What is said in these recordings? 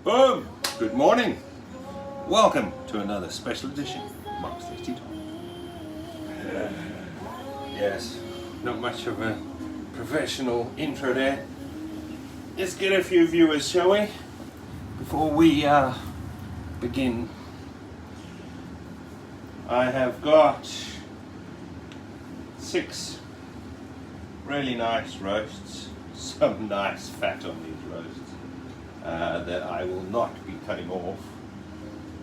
Boom! Good morning. Welcome to another special edition of Mark's Tasty Talk. Yes, not much of a professional intro there. Let's get a few viewers, shall we? Before we begin, I have got 6 really nice roasts, some nice fat on these roasts that I will not be cutting off.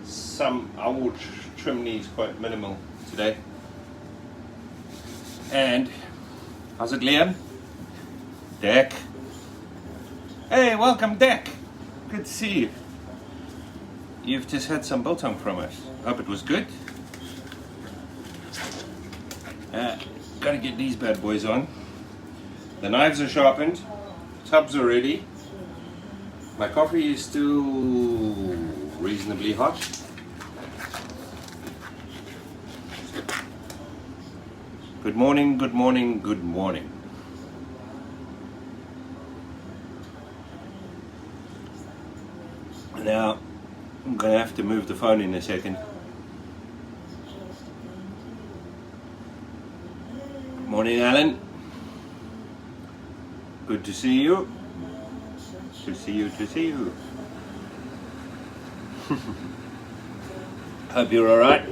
Some I will trim these quite minimal today. And how's it, Liam? Deck. Hey, welcome, Deck. Good to see you. You've just had some biltong from us. Hope it was good. Gotta get these bad boys on. The knives are sharpened. Tubs are ready. My coffee is still reasonably hot. Good morning, good morning, good morning. Now, I'm going to have to move the phone in a second. Morning, Alan. Good to see you. To see you. Hope you're alright.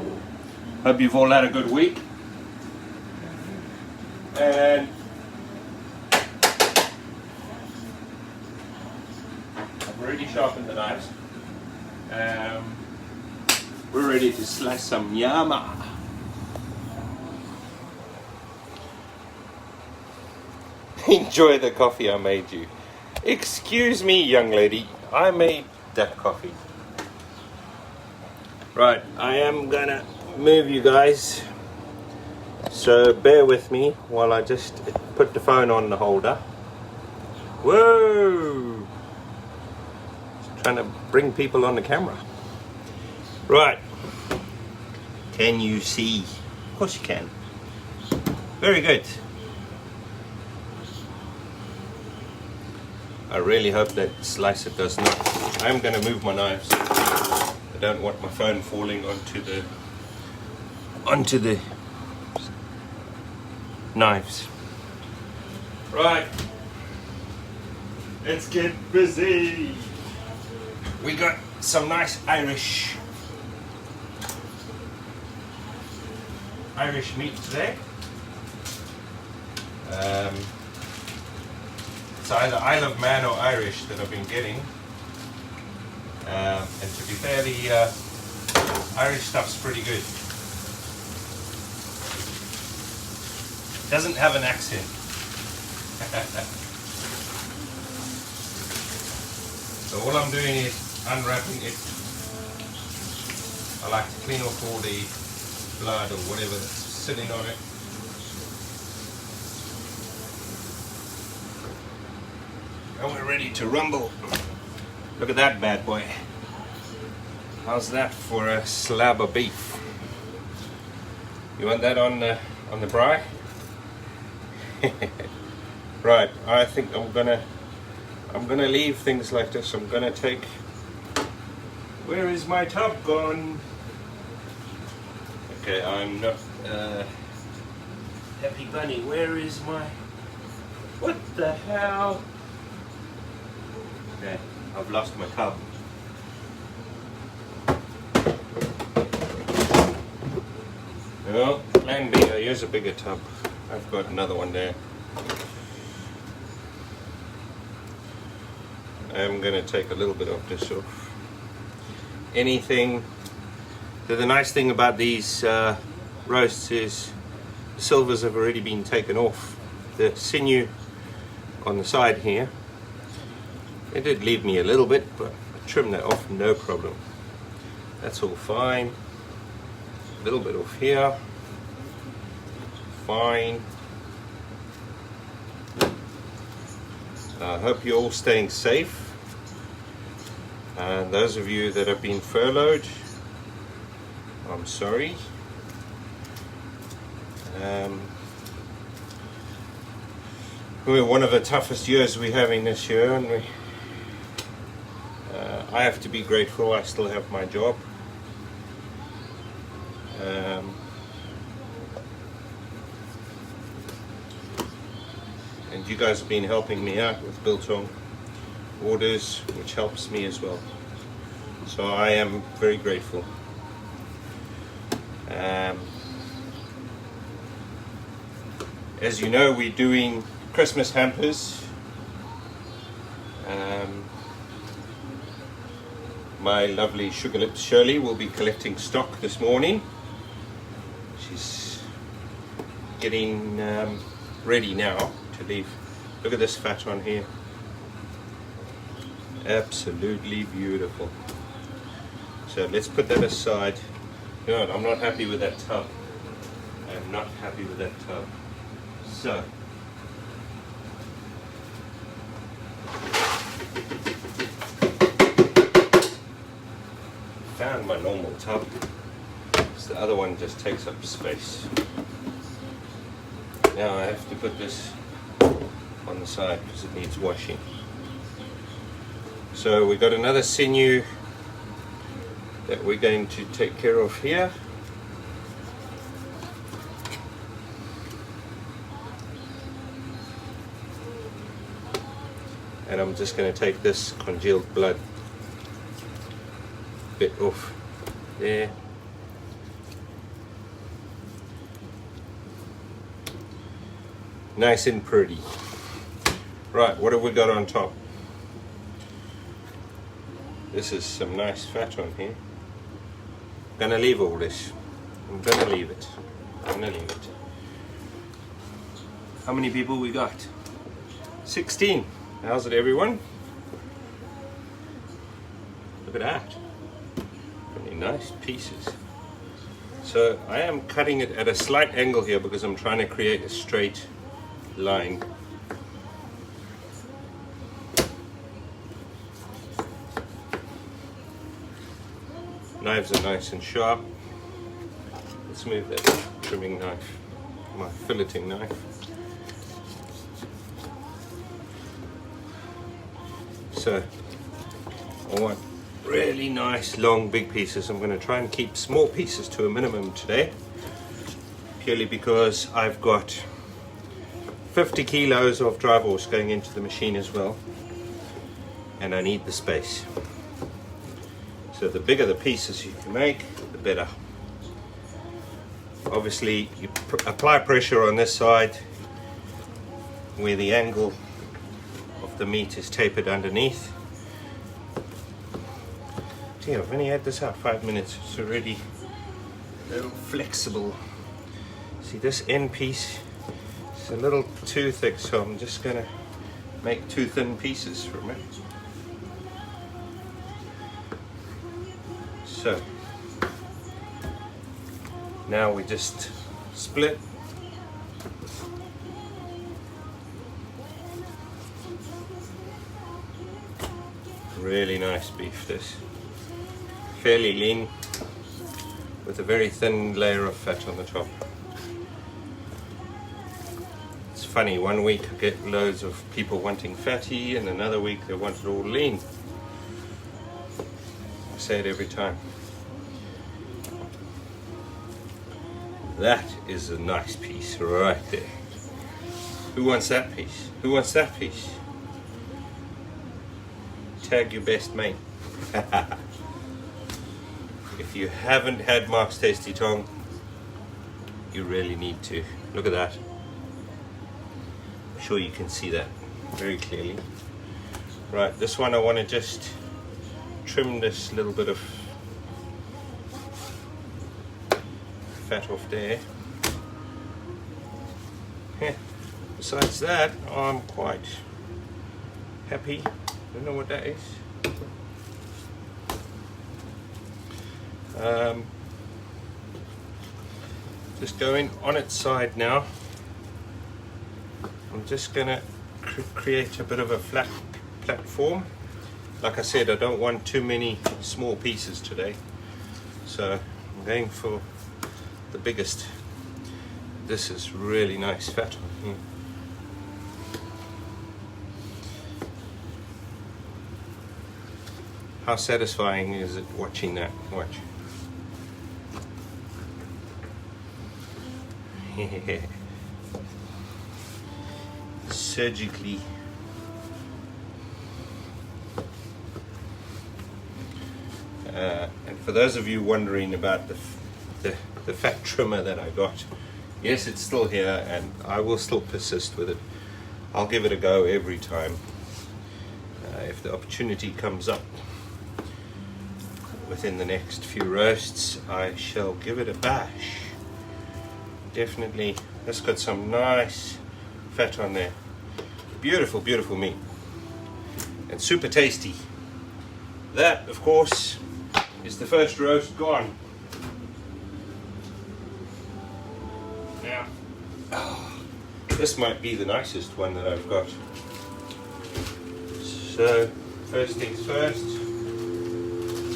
Hope you've all had a good week. And I've already sharpened the knives. We're ready to slice some llama. Enjoy the coffee I made you. Excuse me, young lady, I made that coffee. Right, I am gonna move you guys, so bear with me while I just put the phone on the holder. Whoa! Just trying to bring people on the camera. Right, can you see? Of course you can. Very good. I really hope that slicer does not. I'm going to move my knives. I don't want my phone falling onto the knives. Right. Let's get busy. We got some nice Irish meat today. It's either Isle of Man or Irish that I've been getting. And to be fair, the Irish stuff's pretty good. Doesn't have an accent. So all I'm doing is unwrapping it. I like to clean off all the blood or whatever that's sitting on it. And we're ready to rumble. Look at that bad boy. How's that for a slab of beef? You want that on the braai? Right, I think I'm gonna leave things like this. I'm gonna take. Where is my tub gone? Okay, I'm not Happy Bunny. Where is my? What the hell? Okay, I've lost my tub. No, plan B, here's a bigger tub. I've got another one there. I'm going to take a little bit of this off. The nice thing about these roasts is the silvers have already been taken off. The sinew on the side here, it did leave me a little bit, but I trimmed that off, no problem. That's all fine. A little bit off here. Fine. I hope you're all staying safe. And those of you that have been furloughed, I'm sorry. We're one of the toughest years we're having this year, and I have to be grateful I still have my job. And you guys have been helping me out with Biltong orders, which helps me as well. So I am very grateful. As you know, we're doing Christmas hampers. My lovely Sugar Lips Shirley will be collecting stock this morning. She's getting ready now to leave. Look at this fat on here. Absolutely beautiful. So let's put that aside. No, I'm not happy with that tub. I'm not happy with that tub. So found my normal tub. So the other one just takes up space. Now I have to put this on the side because it needs washing. So we got another sinew that we're going to take care of here. And I'm just going to take this congealed blood bit off there. Nice and pretty. Right, what have we got on top? This is some nice fat on here. I'm gonna leave all this. I'm gonna leave it. How many people we got? 16. How's it, everyone? Look at that. Really nice pieces. So I am cutting it at a slight angle here because I'm trying to create a straight line. Knives are nice and sharp. Let's move that trimming knife, my filleting knife. So I want really nice long big pieces. I'm going to try and keep small pieces to a minimum today, purely because I've got 50 kilos of dry horse going into the machine as well, and I need the space. So the bigger the pieces you can make, the better. Obviously you apply pressure on this side where the angle of the meat is tapered underneath. Gee, I've only had this out 5 minutes. It's already a little flexible. See, this end piece is a little too thick, so I'm just going to make 2 thin pieces from it. So now we just split. Really nice beef, this. Fairly lean with a very thin layer of fat on the top. It's funny, one week I get loads of people wanting fatty and another week they want it all lean. I say it every time. That is a nice piece right there. Who wants that piece? Who wants that piece? Tag your best mate. If you haven't had Mark's Tasty Tong, you really need to. Look at that. I'm sure you can see that very clearly. Right, this one I want to just trim this little bit of fat off there. Yeah. Besides that, I'm quite happy. Don't know what that is. Just going on its side now. I'm just going to create a bit of a flat platform. Like I said, I don't want too many small pieces today, so I'm going for the biggest. This is really nice fat on here. How satisfying is it watching that? Watch. Surgically. And for those of you wondering about the fat trimmer that I got, yes, it's still here and I will still persist with it. I'll give it a go every time. If the opportunity comes up within the next few roasts, I shall give it a bash. Definitely, it's got some nice fat on there. Beautiful, beautiful meat. And super tasty. That, of course, is the first roast gone. Now, this might be the nicest one that I've got. So, first things first,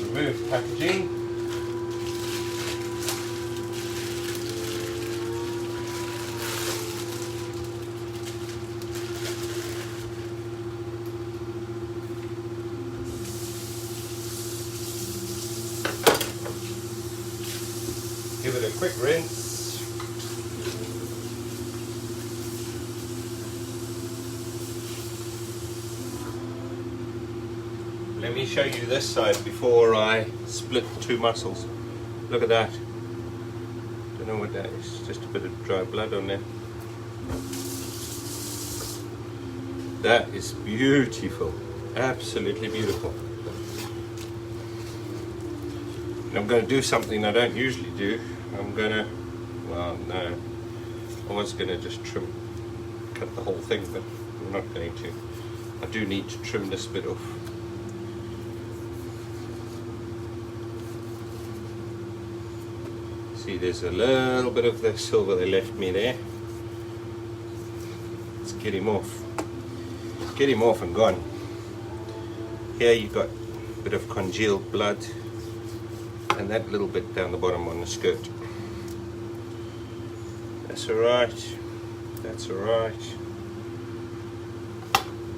remove packaging. Give it a quick rinse. Let me show you this side before I split the two mussels. Look at that. Don't know what that is, just a bit of dry blood on there. That is beautiful, absolutely beautiful. And I'm going to do something I don't usually do. I'm going to, well no, I was going to just cut the whole thing, but I'm not going to. I do need to trim this bit off. See, there's a little bit of the silver they left me there. Let's get him off. Get him off and gone. Here you've got a bit of congealed blood and that little bit down the bottom on the skirt. That's alright. That's alright.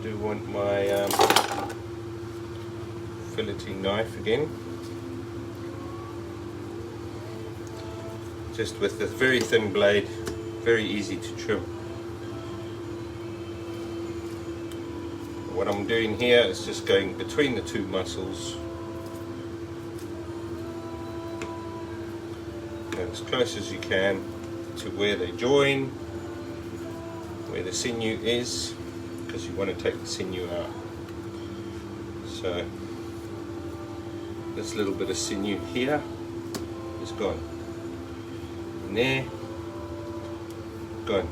Do want my filleting knife again. Just with this very thin blade, very easy to trim. What I'm doing here is just going between the two mussels, and as close as you can to where they join, where the sinew is, because you want to take the sinew out. So this little bit of sinew here is gone. And there, gone.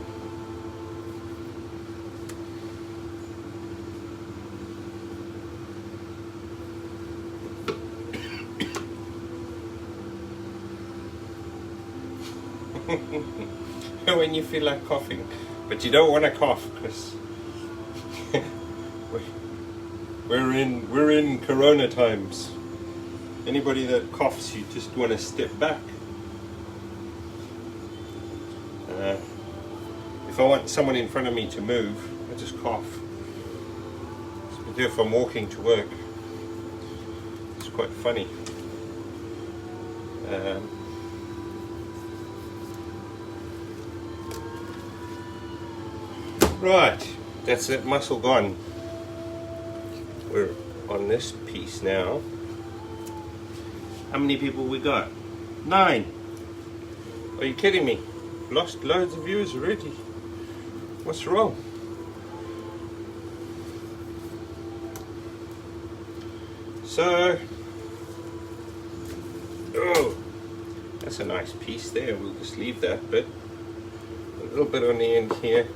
When you feel like coughing, but you don't want to cough because we're in Corona times. Anybody that coughs, you just want to step back. If I want someone in front of me to move, I just cough. If I'm walking to work, it's quite funny. Right, that's that mussel gone. We're on this piece now. How many people we got? 9. Are you kidding me? Lost loads of viewers already. What's wrong? So, oh, that's a nice piece there. We'll just leave that bit. A little bit on the end here.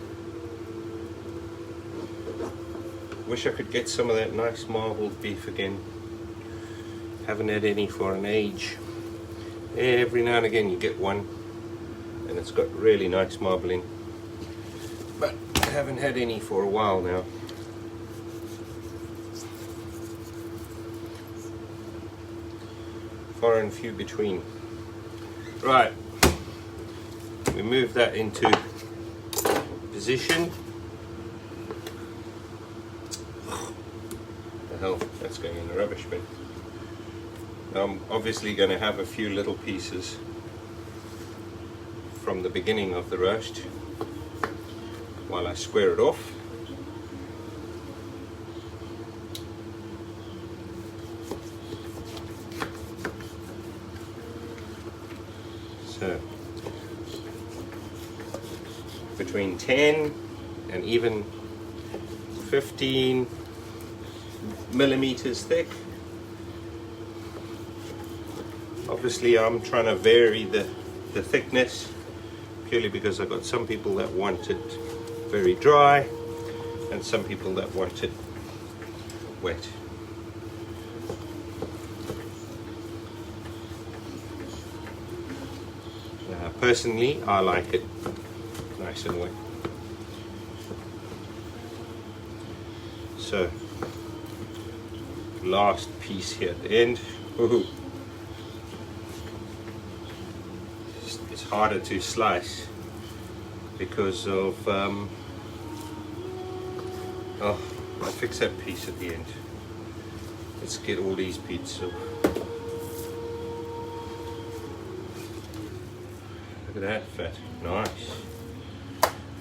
Wish I could get some of that nice marbled beef again. Haven't had any for an age. Every now and again you get one, and it's got really nice marbling. But I haven't had any for a while now. Far and few between. Right, we move that into position. The hell, that's going in the rubbish bin. I'm obviously going to have a few little pieces from the beginning of the roast while I square it off. So between 10 and even 15 millimeters thick. Obviously I'm trying to vary the thickness purely because I've got some people that want it very dry and some people that want it wet. Personally, I like it nice and wet. So, last piece here at the end. Woohoo. It's harder to slice because of oh, I fix that piece at the end. Let's get all these pieces off. Look at that fat. Nice.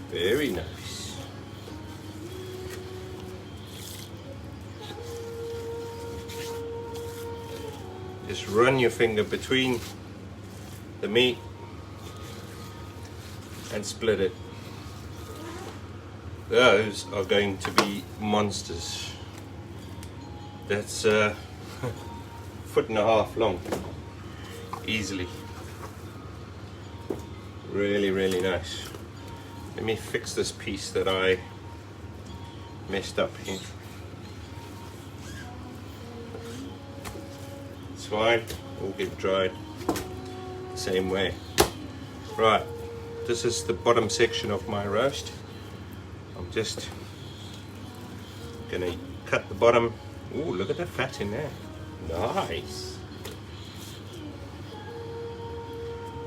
Very nice. Just run your finger between the meat and split it. Those are going to be monsters. That's a foot and a half long, easily. Really, really nice. Let me fix this piece that I messed up here. It's fine, all get dried the same way. Right, this is the bottom section of my roast. I'm just gonna cut the bottom. Ooh, look at the fat in there. Nice.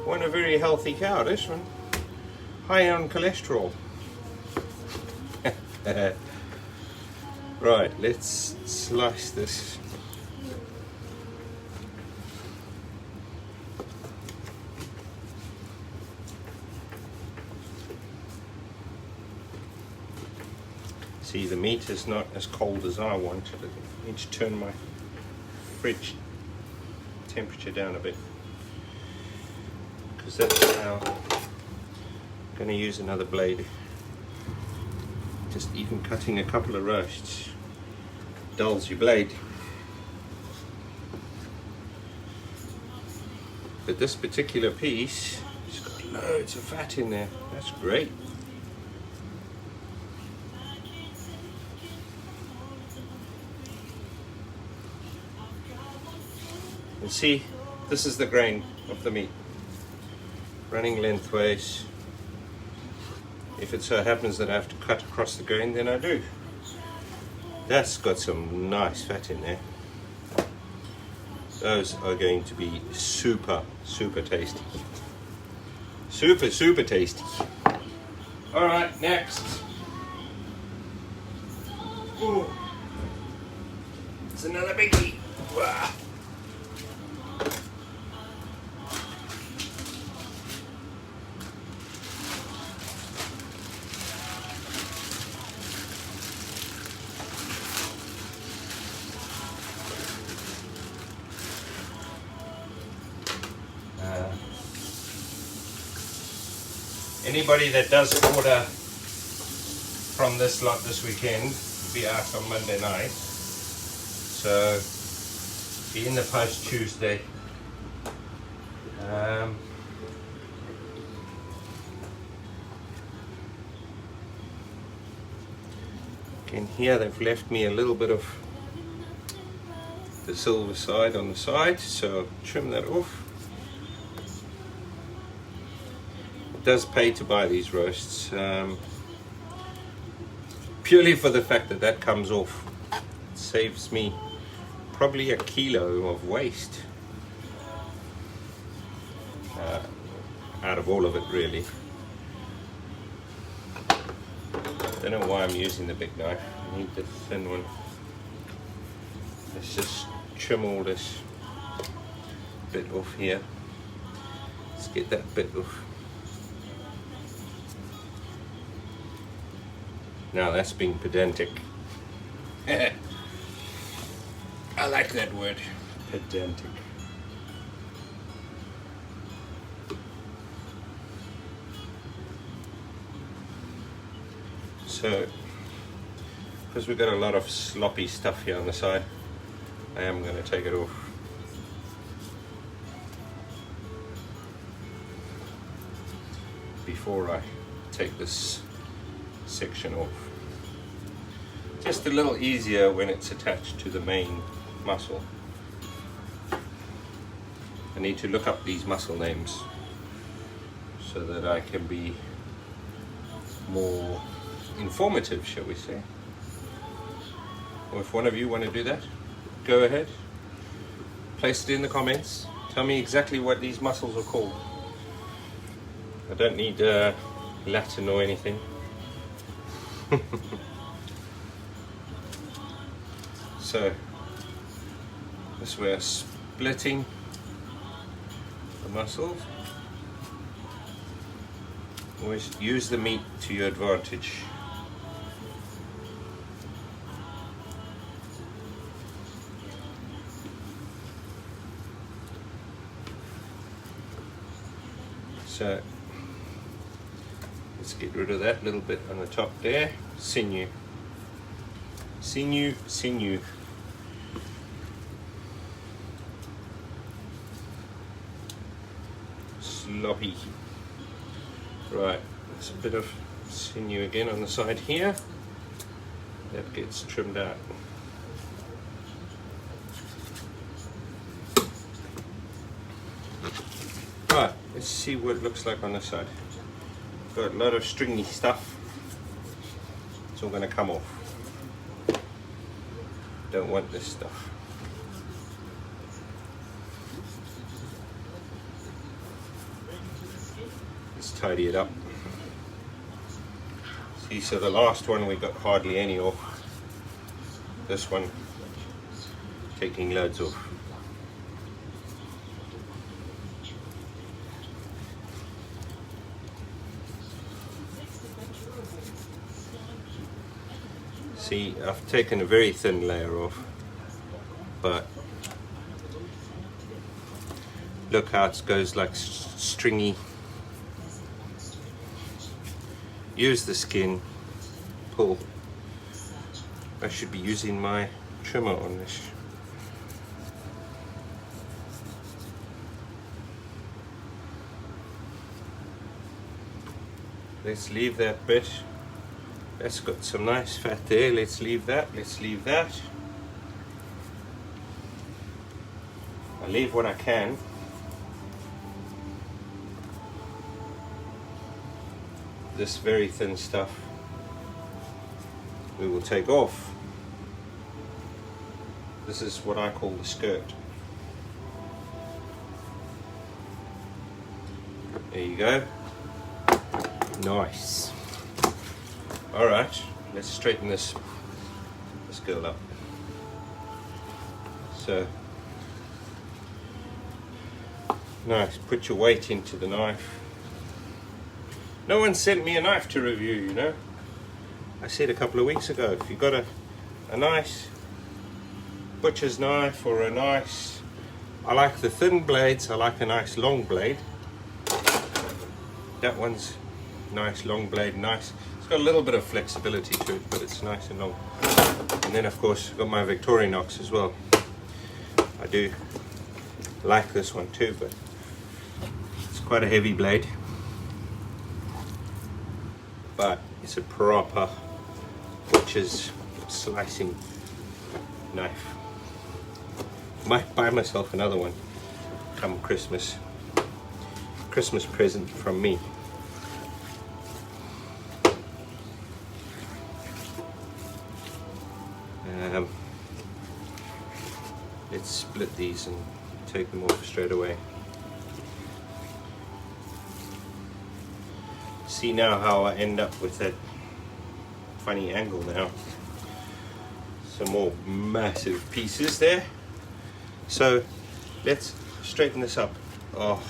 One a very healthy cow, this one. High on cholesterol. Right, let's slice this. See, the meat is not as cold as I wanted it. I need to turn my fridge temperature down a bit, because that's how I'm going to use another blade. Just even cutting a couple of roasts dulls your blade. But this particular piece has got loads of fat in there. That's great. And see, this is the grain of the meat, running lengthways. If it so happens that I have to cut across the grain, then I do. That's got some nice fat in there. Those are going to be super, super tasty. Super, super tasty. All right, next. Ooh. It's another biggie. Wow. Anybody that does order from this lot this weekend will be out on Monday night, so be in the post Tuesday. Again, here they've left me a little bit of the silver side on the side, so trim that off. It does pay to buy these roasts, purely for the fact that that comes off. It saves me probably a kilo of waste out of all of it, really. Don't know why I'm using the big knife. I need the thin one. Let's just trim all this bit off here. Let's get that bit off. Now that's being pedantic. I like that word, pedantic. So, because we've got a lot of sloppy stuff here on the side, I am going to take it off. Before I take this section off. Just a little easier when it's attached to the main muscle. I need to look up these muscle names so that I can be more informative, shall we say. Or if one of you want to do that, go ahead. Place it in the comments. Tell me exactly what these muscles are called. I don't need Latin or anything. So, this way of splitting the muscles. Always use the meat to your advantage. So, let's get rid of that little bit on the top there. Sinew. Sinew, sinew. Sloppy. Right, there's a bit of sinew again on the side here. That gets trimmed out. Right, let's see what it looks like on this side. Got a lot of stringy stuff. It's all going to come off. Don't want this stuff. Let's tidy it up. See, so the last one we got hardly any off. This one taking loads off. See, I've taken a very thin layer off, but look how it goes like stringy. Use the skin, pull. I should be using my trimmer on this. Let's leave that bit. That's got some nice fat there. Let's leave that. Let's leave that. I leave what I can. This very thin stuff we will take off. This is what I call the skirt. There you go. Nice. Alright, let's straighten this girl up. So, nice, put your weight into the knife. No one sent me a knife to review, you know. I said a couple of weeks ago, if you've got a nice butcher's knife or a nice, I like the thin blades, I like a nice long blade. That one's nice long blade, nice. It's got a little bit of flexibility to it, but it's nice and long. And then of course I've got my Victorinox as well. I do like this one too, but it's quite a heavy blade. But it's a proper butcher's slicing knife. Might buy myself another one come Christmas. Christmas present from me. Let's split these and take them off straight away. See now how I end up with that funny angle now. some more massive pieces there. So let's straighten this up. Oh.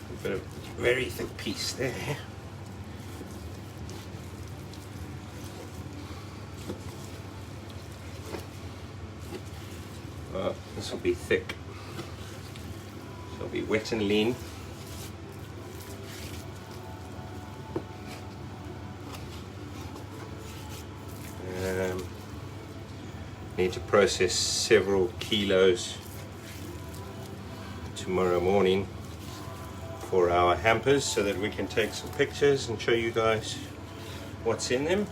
A bit of very thick piece there. This will be thick. So it'll be wet and lean. Need to process several kilos tomorrow morning for our hampers so that we can take some pictures and show you guys what's in them.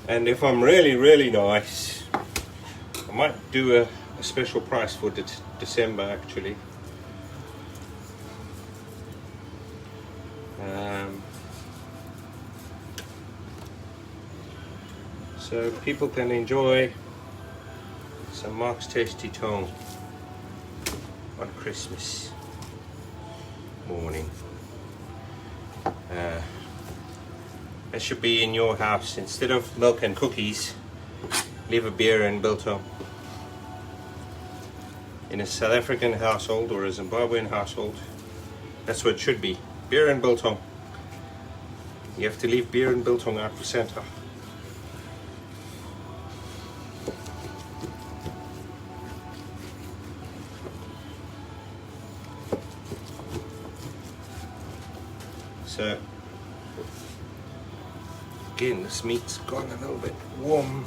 And if I'm really nice, I might do a special price for December actually. So people can enjoy some Mark's Tasty Tong on Christmas morning. It should be in your house. Instead of milk and cookies, leave a beer and biltong. In a South African household or a Zimbabwean household, that's what it should be. Beer and biltong. You have to leave beer and biltong out for Santa. So again, this meat's gone a little bit warm.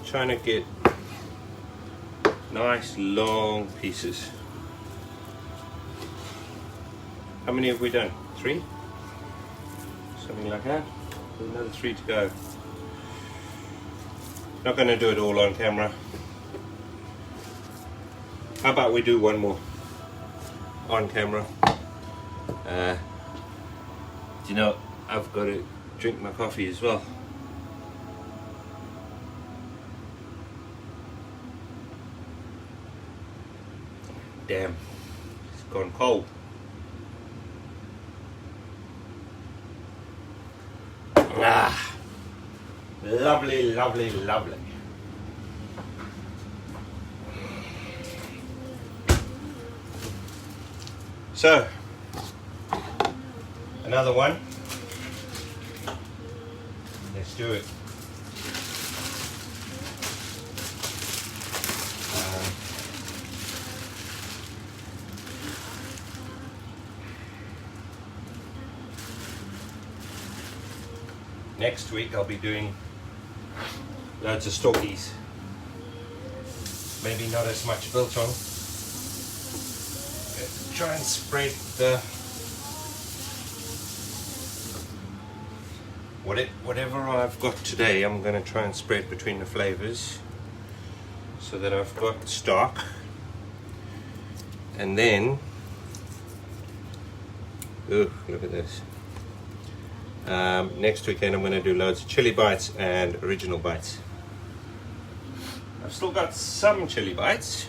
Trying to get nice long pieces. How many have we done? 3? Something like that. Another 3 to go. Not going to do it all on camera. How about we do one more on camera? You know, I've got to drink my coffee as well. Damn, it's gone cold. Ah, lovely, lovely, lovely. So, another one. Let's do it. Next week I'll be doing loads of stalkies. Maybe not as much biltong. Try and spread the whatever I've got today. I'm going to try and spread between the flavors so that I've got stock, and then look at this. Next weekend I'm going to do loads of chili bites and original bites. I've still got some chili bites,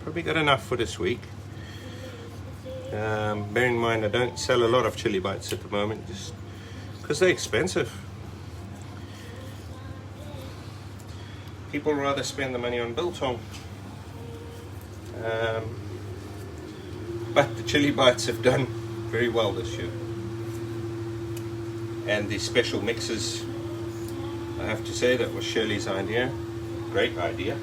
probably got enough for this week. Bear in mind I don't sell a lot of chili bites at the moment just because they're expensive. People rather spend the money on biltong. But the chili bites have done very well this year. And the special mixes, I have to say, that was Shirley's idea. Great idea.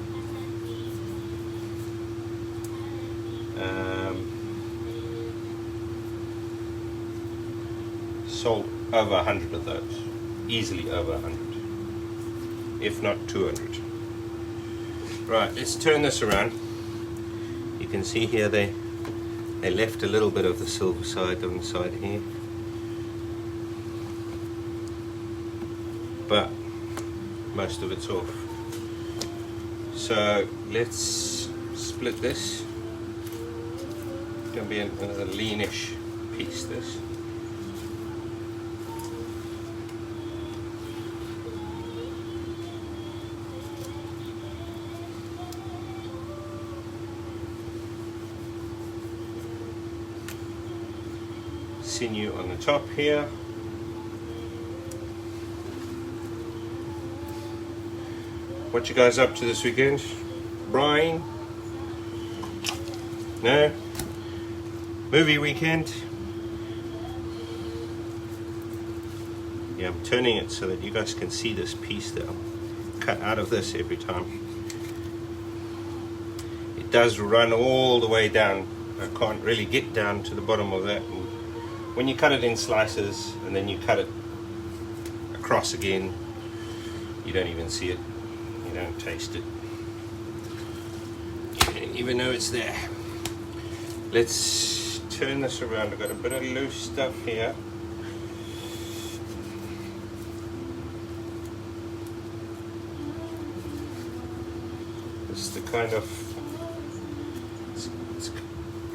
Sold over 100 of those, easily over 100, if not 200. Right, let's turn this around. You can see here they left a little bit of the silverside on the side here, but most of it's off. So let's split this. It's going to be another leanish piece, this. sinew on the top here. What you guys up to this weekend? Brian? No? Movie weekend? Yeah, I'm turning it so that you guys can see this piece that I'm cut out of this every time. It does run all the way down. I can't really get down to the bottom of that. And when you cut it in slices and then you cut it across again, you don't even see it. You don't taste it. You don't even know it's there. Let's turn this around. I've got a bit of loose stuff here. This is the kind of,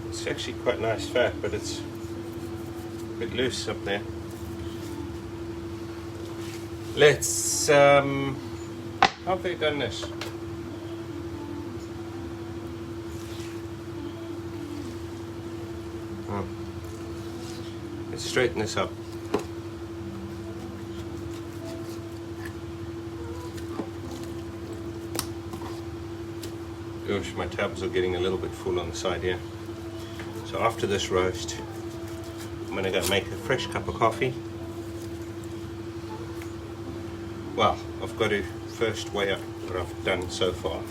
it's actually quite nice fat, but it's a bit loose up there. Let's, how have they done this? Let's straighten this up. Gosh, my tabs are getting a little bit full on the side here. So after this roast, I'm gonna go make a fresh cup of coffee. Well, I've got to first weigh up what I've done so far.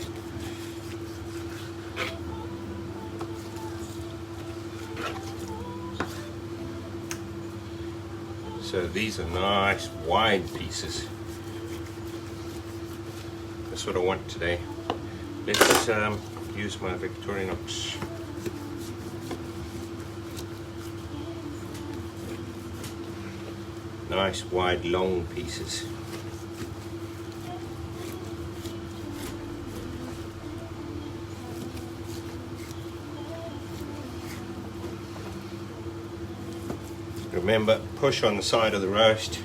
So these are nice wide pieces. That's what I want today. Let's use my Victorinox. Nice wide long pieces. Remember, push on the side of the roast.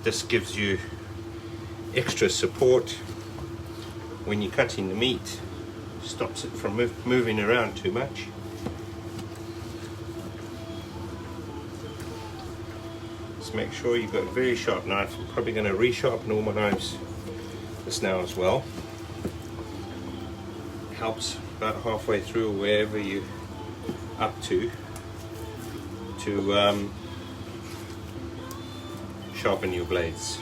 This gives you extra support when you're cutting the meat. Stops it from moving around too much. Just make sure you've got a very sharp knife. I'm probably going to resharpen all my knives this now as well. Helps about halfway through, wherever you're up to sharpen your blades.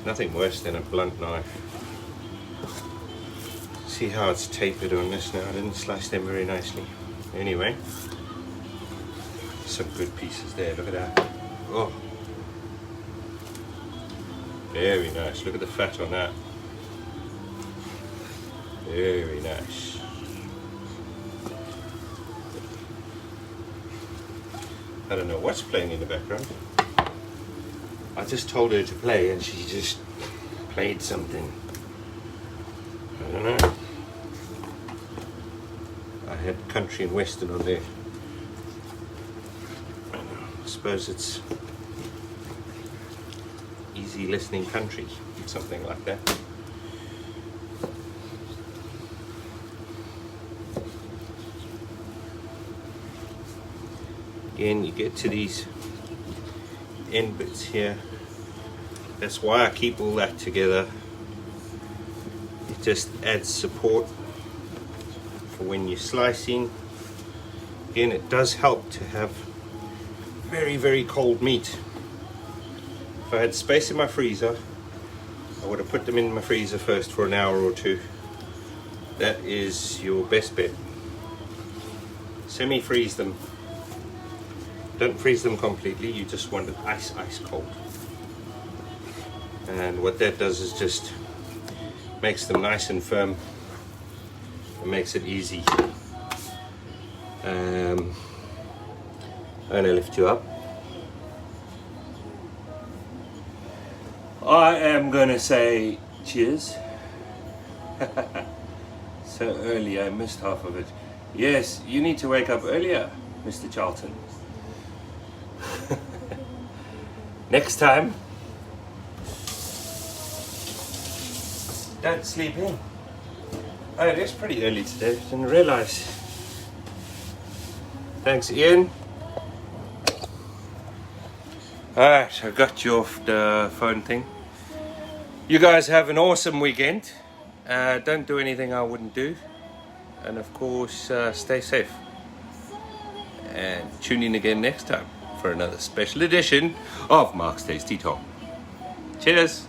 Nothing worse than a blunt knife. See how it's tapered on this now? I didn't slice them very nicely. Anyway, some good pieces there. Look at that. Oh, very nice. Look at the fat on that. Very nice. I don't know what's playing in the background. I just told her to play and she just played something. I don't know. I had country and western on there. I don't know. I suppose it's easy listening country, something like that. Again, you get to these end bits here. That's why I keep all that together. It just adds support for when you're slicing. Again, it does help to have very, very cold meat. If I had space in my freezer, I would have put them in my freezer first for an hour or two. That is your best bet. Semi-freeze them. Don't freeze them completely, you just want it ice cold. And what that does is just makes them nice and firm. It makes it easy. I'm gonna lift you up. I am gonna say cheers. So early, I missed half of it. Yes, you need to wake up earlier, Mr. Charlton. Next time, don't sleep in. Oh, it is pretty early today. I didn't realize. Thanks, Ian. Alright, I got you off the phone thing. You guys have an awesome weekend. Don't do anything I wouldn't do. And of course, stay safe. And tune in again next time for another special edition of Mark's Tasty Tong. Cheers!